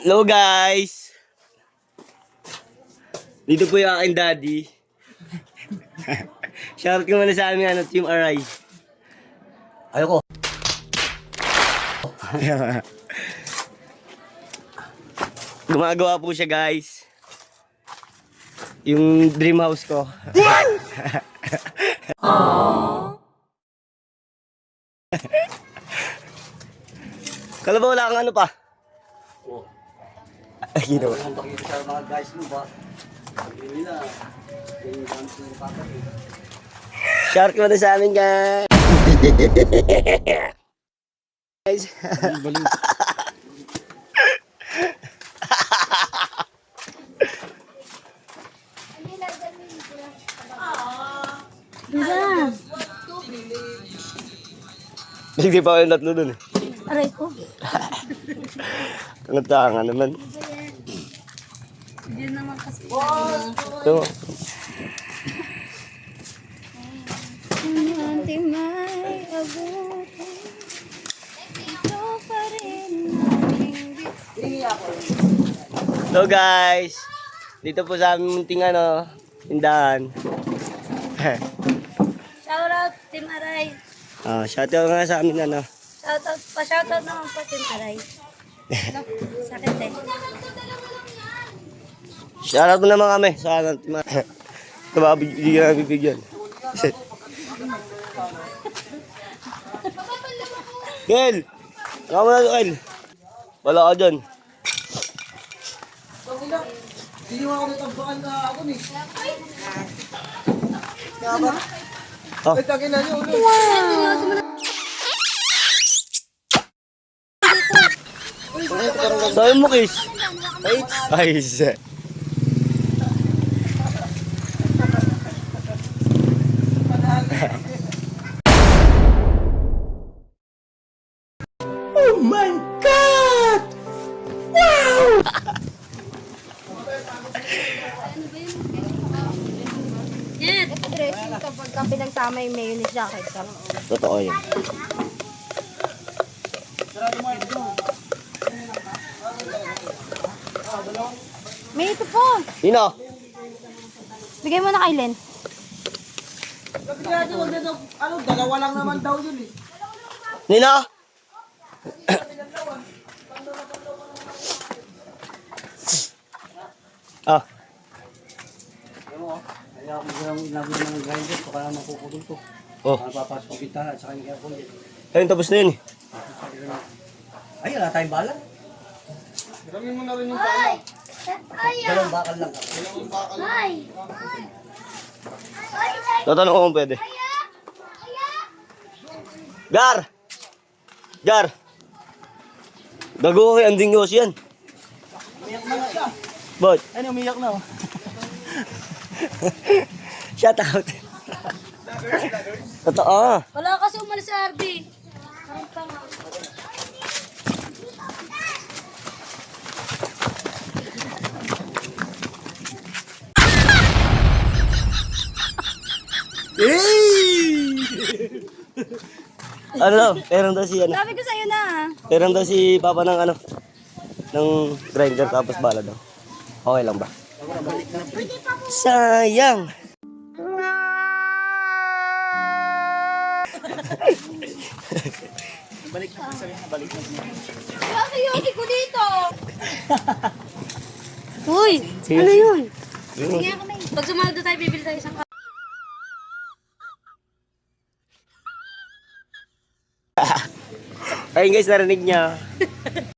Hello guys! Dito po yung aking daddy. Shoutout ko muna sa amin, Team Aray. Ayoko. Gumagawa po siya guys. Yung dream house ko. Kala ba wala kang ano pa? Oo. Ay, ginawa. Ang pakita sa mga guys mo ba? Sabi nila, yung dance ng papa niyo. Shark mo na sa amin guys. Guys. Hindi pa kayo tatlo dun eh. Aray ko. Tangatanga naman. Hindi naman kasi. Ito. Hindi may abutin. Ito pa rin. Hello guys. Dito po sa aming munting tindahan. Shoutout, Team Aray. Shoutout nga sa amin Pa-shoutout naman po, Team Aray. Sakit eh. Shoutout mo naman kami sa Team Aray. Ito ba, bigyan namin bigyan. Gel! Kaka mo na ito, Gel. Wala ka dyan. Hindi mo ako natambakan na ako ni. Oh. Ay, tagin na niyo. Sabi mo, Kish. Ay, isa. Oh my God! Wow! Yan. Dressing kapag pinagsama yung mayonnaise jacket ka. Totoo yun. May ito po. Sino? Bigay mo na kay Len. Dalawa lang naman daw yun eh. Nino? Ah. Kaya ako yung inabot ng grinder ko kaya makukulong to. Oh. Papasok ko kita at saka yung aircon din. Ayun, tapos na yun eh. Ay, wala tayong bala. Gawin mo na rin yung bala. Dalawang bakal lang. Dalawang bakal. Tatanong ko kung pwede. Gar! Gar! Gago ko kay Anding Yos yan. Umiyak na nga siya. Ba't? Ano, umiyak na oh. Shout out. Totoo. Wala kasi umalis sa RB. Ano daw? Perang daw si Sabi ko sa'yo na. Perang daw si Papa ng ng grinder tapos bala daw. Okay lang ba? Sayang. Balik na sabi na balik na. Kasi yosi ko dito. Uy, ano yun? Sige kami. Pag sumunod na tayo, bibili tayo isang Ayun guys, narinig niya.